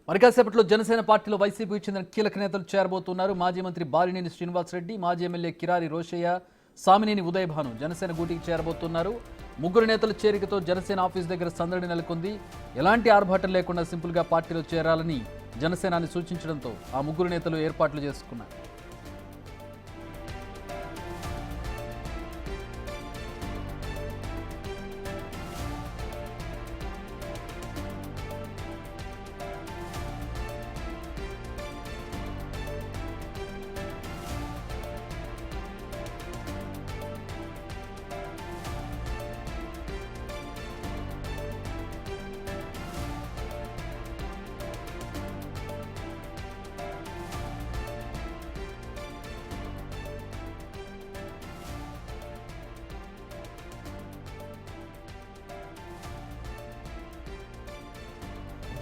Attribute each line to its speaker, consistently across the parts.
Speaker 1: మరి కాసేపట్లో జనసేన పార్టీలో వైసీపీకి చెందిన కీలక నేతలు చేరబోతున్నారు. మాజీ మంత్రి బాలినేని శ్రీనివాసరెడ్డి, మాజీ ఎమ్మెల్యే కిరారి రోషయ్య, సామినేని ఉదయభాను జనసేన గూటికి చేరబోతున్నారు. ముగ్గురు నేతల చేరికతో జనసేన ఆఫీస్ దగ్గర సందడి నెలకొంది. ఎలాంటి ఆర్భాటం లేకుండా సింపుల్గా పార్టీలో చేరాలని జనసేనాని సూచించడంతో ఆ ముగ్గురు నేతలు ఏర్పాట్లు చేసుకున్నారు.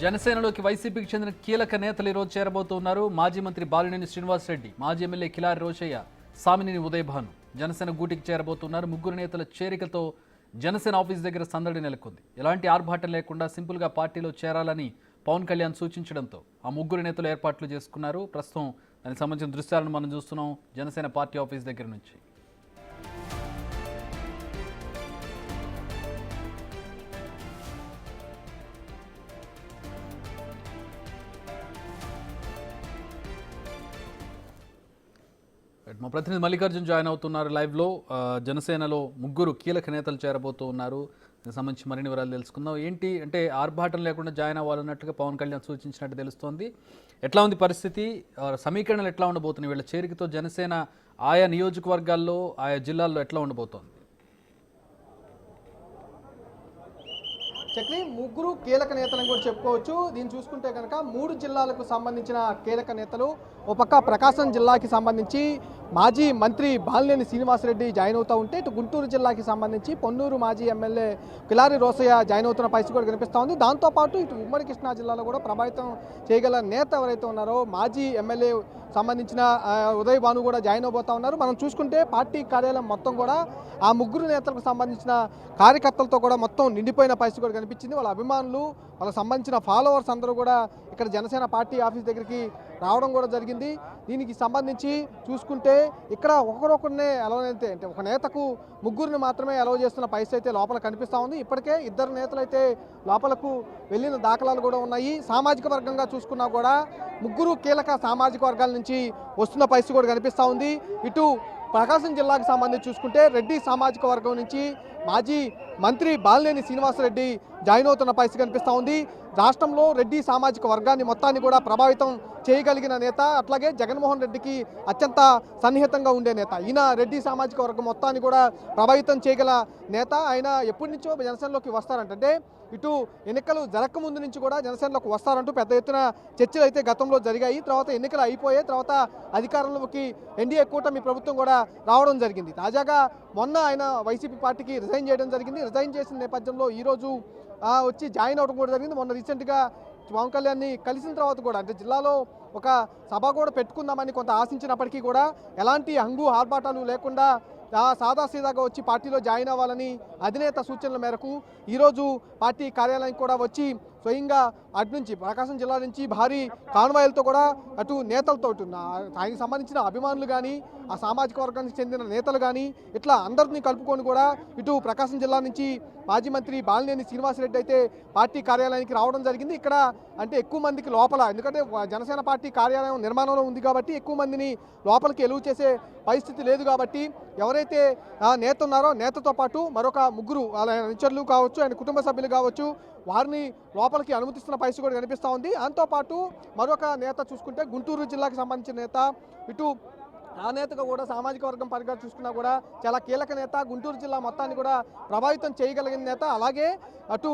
Speaker 1: జనసేనలోకి వైసీపీకి చెందిన కీలక నేతలు ఈరోజు చేరబోతున్నారు. మాజీ మంత్రి బాలినేని శ్రీనివాసరెడ్డి, మాజీ ఎమ్మెల్యే కిలారి రోషయ్య, సామినేని ఉదయభాను జనసేన గూటికి చేరబోతున్నారు. ముగ్గురు నేతల చేరికతో జనసేన ఆఫీస్ దగ్గర సందడి నెలకొంది. ఎలాంటి ఆర్భాటం లేకుండా సింపుల్గా పార్టీలో చేరాలని పవన్ కళ్యాణ్ సూచించడంతో ఆ ముగ్గురు నేతలు ఏర్పాట్లు చేసుకున్నారు. ప్రస్తుతం దానికి సంబంధించిన దృశ్యాలను మనం చూస్తున్నాం జనసేన పార్టీ ఆఫీస్ దగ్గర నుంచి. మా ప్రతినిధి మల్లికార్జున్ జాయిన్ అవుతున్నారు లైవ్లో. జనసేనలో ముగ్గురు కీలక నేతలు చేరబోతూ ఉన్నారు. దీనికి సంబంధించి మరిన్ని వివరాలు తెలుసుకుందాం. ఏంటి అంటే ఆర్భాటం లేకుండా జాయిన్ అవ్వాలన్నట్టుగా పవన్ కళ్యాణ్ సూచించినట్టు తెలుస్తోంది. ఎట్లా ఉంది పరిస్థితి? సమీకరణలు ఎట్లా ఉండబోతున్నాయి? వీళ్ళ చేరికతో జనసేన ఆయా నియోజకవర్గాల్లో ఆయా జిల్లాల్లో ఎట్లా ఉండబోతోంది?
Speaker 2: చక్రి ముగ్గురు కీలక నేతలను కూడా చెప్పుకోవచ్చు. దీన్ని చూసుకుంటే కనుక 3 జిల్లాలకు సంబంధించిన కీలక నేతలు. ఓ పక్క ప్రకాశం జిల్లాకి సంబంధించి మాజీ మంత్రి బాలినేని శ్రీనివాసరెడ్డి జాయిన్ అవుతూ ఉంటే, ఇటు గుంటూరు జిల్లాకి సంబంధించి పొన్నూరు మాజీ ఎమ్మెల్యే కిలారి రోసయ్య జాయిన్ అవుతున్న పరిస్థితి కూడా కనిపిస్తూ ఉంది. దాంతోపాటు ఇటు ఉమ్మడి కృష్ణా జిల్లాలో కూడా ప్రభావితం చేయగల నేత ఎవరైతే ఉన్నారో మాజీ ఎమ్మెల్యే సంబంధించిన ఉదయ్ భాను కూడా జాయిన్ అవబోతా ఉన్నారు. మనం చూసుకుంటే పార్టీ కార్యాలయం మొత్తం కూడా ఆ ముగ్గురు నేతలకు సంబంధించిన కార్యకర్తలతో కూడా మొత్తం నిండిపోయిన పరిస్థితి కూడా కనిపించింది. వాళ్ళ అభిమానులు, వాళ్ళకి సంబంధించిన ఫాలోవర్స్ అందరూ కూడా ఇక్కడ జనసేన పార్టీ ఆఫీస్ దగ్గరికి రావడం కూడా జరిగింది. దీనికి సంబంధించి చూసుకుంటే ఇక్కడ ఒకరొకరినే ఎలవనైతే అంటే ఒక నేతకు ముగ్గురిని మాత్రమే ఎలవ చేస్తున్న పరిస్థితి అయితే లోపల కనిపిస్తూ ఉంది. ఇప్పటికే 2 నేతలు అయితే లోపలకు వెళ్ళిన దాఖలాలు కూడా ఉన్నాయి. సామాజిక వర్గంగా చూసుకున్నా కూడా ముగ్గురు కీలక సామాజిక వర్గాల నుంచి వస్తున్న పరిస్థితి కూడా కనిపిస్తూ ఉంది. ఇటు ప్రకాశం జిల్లాకు సంబంధించి చూసుకుంటే రెడ్డి సామాజిక వర్గం నుంచి మాజీ మంత్రి బాలినేని శ్రీనివాసరెడ్డి జాయిన్ అవుతున్న పరిస్థితి కనిపిస్తూ ఉంది. రాష్ట్రంలో రెడ్డి సామాజిక వర్గాన్ని మొత్తాన్ని కూడా ప్రభావితం చేయగలిగిన నేత, అట్లాగే జగన్మోహన్ రెడ్డికి అత్యంత సన్నిహితంగా ఉండే నేత. ఈయన రెడ్డి సామాజిక వర్గం మొత్తాన్ని కూడా ప్రభావితం చేయగల నేత. ఆయన ఎప్పటి నుంచో జనసేనలోకి వస్తారంటే ఇటు ఎన్నికలు జరగకముందు నుంచి కూడా జనసేనలోకి వస్తారంటూ పెద్ద ఎత్తున చర్చలు అయితే గతంలో జరిగాయి. తర్వాత ఎన్నికలు అయిపోయే తర్వాత అధికారంలోకి ఎన్డీఏ కూటమి ప్రభుత్వం కూడా రావడం జరిగింది. తాజాగా మొన్న ఆయన వైసీపీ పార్టీకి రిజైన్ చేయడం జరిగింది. రిజైన్ చేసిన నేపథ్యంలో ఈరోజు వచ్చి జాయిన్ అవ్వడం కూడా జరిగింది. మొన్న రీసెంట్గా పవన్ కళ్యాణ్ని కలిసిన తర్వాత కూడా అంటే జిల్లాలో ఒక సభ కూడా పెట్టుకుందామని కొంత ఆశించినప్పటికీ కూడా ఎలాంటి హంగు ఆర్భాటాలు లేకుండా సాదాసీదాగా వచ్చి పార్టీలో జాయిన్ అవ్వాలని అధినేత సూచనల మేరకు ఈరోజు పార్టీ కార్యాలయానికి కూడా వచ్చి స్వయంగా అటు నుంచి ప్రకాశం జిల్లా నుంచి భారీ కాన్వాయిలతో కూడా అటు నేతలతో ఆయనకు సంబంధించిన అభిమానులు కానీ ఆ సామాజిక వర్గానికి చెందిన నేతలు కానీ ఇట్లా అందరినీ కలుపుకొని కూడా ఇటు ప్రకాశం జిల్లా నుంచి మాజీ మంత్రి బాలినేని శ్రీనివాసరెడ్డి అయితే పార్టీ కార్యాలయానికి రావడం జరిగింది. ఇక్కడ అంటే ఎక్కువ మందికి లోపల, ఎందుకంటే జనసేన పార్టీ కార్యాలయం నిర్మాణంలో ఉంది కాబట్టి ఎక్కువ మందిని లోపలికి ఎలువ చేసే పరిస్థితి లేదు కాబట్టి ఎవరైతే నేత ఉన్నారో నేతతో పాటు మరొక ముగ్గురు ఆయన అనుచరులు కావచ్చు, ఆయన కుటుంబ సభ్యులు కావచ్చు, వారిని లోపలికి అనుమతిస్తున్న పరిస్థితి కూడా కనిపిస్తూ ఉంది. దాంతోపాటు మరొక నేత చూసుకుంటే గుంటూరు జిల్లాకు సంబంధించిన నేత, ఇటు ఆ నేతగా కూడా సామాజిక వర్గం పరంగా చూసుకున్నా కూడా చాలా కీలక నేత, గుంటూరు జిల్లా మొత్తాన్ని కూడా ప్రభావితం చేయగలిగిన నేత. అలాగే అటు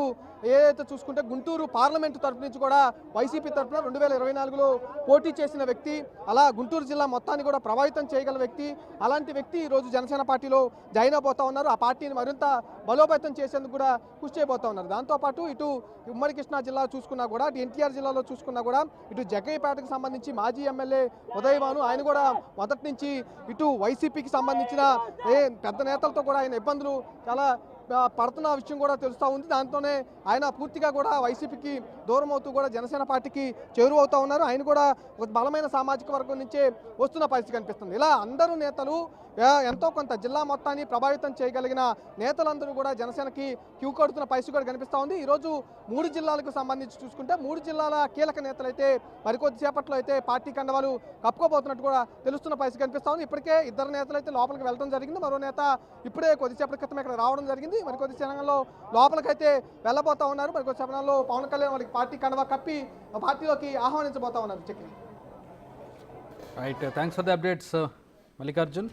Speaker 2: ఏదైతే చూసుకుంటే గుంటూరు పార్లమెంటు తరఫు నుంచి కూడా వైసీపీ తరఫున 2024లో పోటీ చేసిన వ్యక్తి, అలా గుంటూరు జిల్లా మొత్తాన్ని కూడా ప్రభావితం చేయగల వ్యక్తి. అలాంటి వ్యక్తి ఈరోజు జనసేన పార్టీలో జాయిన్ అయిపోతా ఉన్నారు. ఆ పార్టీని మరింత బలోపేతం చేసేందుకు కూడా కృషి చేయబోతా ఉన్నారు. దాంతోపాటు ఇటు ఉమ్మడి కృష్ణా జిల్లా చూసుకున్నా కూడా, ఇటు ఎన్టీఆర్ జిల్లాలో చూసుకున్నా కూడా, ఇటు జగ్గయ్యపేటకు సంబంధించి మాజీ ఎమ్మెల్యే ఉదయభాను ఆయన కూడా మొదటి నుంచి ఇటు వైసీపీకి సంబంధించిన పెద్ద నేతలతో కూడా ఆయన ఇబ్బందులు చాలా పడుతున్న విషయం కూడా తెలుస్తూ ఉంది. దాంతోనే ఆయన పూర్తిగా కూడా వైసీపీకి దూరం అవుతూ కూడా జనసేన పార్టీకి చేరువవుతూ ఉన్నారు. ఆయన కూడా ఒక బలమైన సామాజిక వర్గం నుంచే వస్తున్న పరిస్థితి కనిపిస్తుంది. ఇలా అందరూ నేతలు ఎంతో కొంత జిల్లా మొత్తాన్ని ప్రభావితం చేయగలిగిన నేతలందరూ కూడా జనసేనకి క్యూ కడుతున్న పరిస్థితి కూడా కనిపిస్తూ ఉంది. ఈరోజు 3 జిల్లాలకు సంబంధించి చూసుకుంటే 3 జిల్లాల కీలక నేతలు అయితే మరికొద్దిసేపట్లో అయితే పార్టీ కండవాలు కప్పుకోబోతున్నట్టు కూడా తెలుస్తున్న పరిస్థితి కనిపిస్తూ ఉంది. ఇప్పటికే 2 నేతలు అయితే లోపలికి వెళ్ళడం జరిగింది. మరో నేత ఇప్పుడే కొద్దిసేపటి క్రితం ఇక్కడ రావడం జరిగింది. మరికొద్ది క్షణంలో లోపలికైతే వెళ్ళబోతా ఉన్నారు. మరికొద్ది క్షణంలో పవన్ కళ్యాణ్ వాళ్ళకి పార్టీ కండవా కప్పి పార్టీలోకి ఆహ్వానించబోతా ఉన్నారు. Chakri
Speaker 1: right, thanks for the updates Mallikarjun.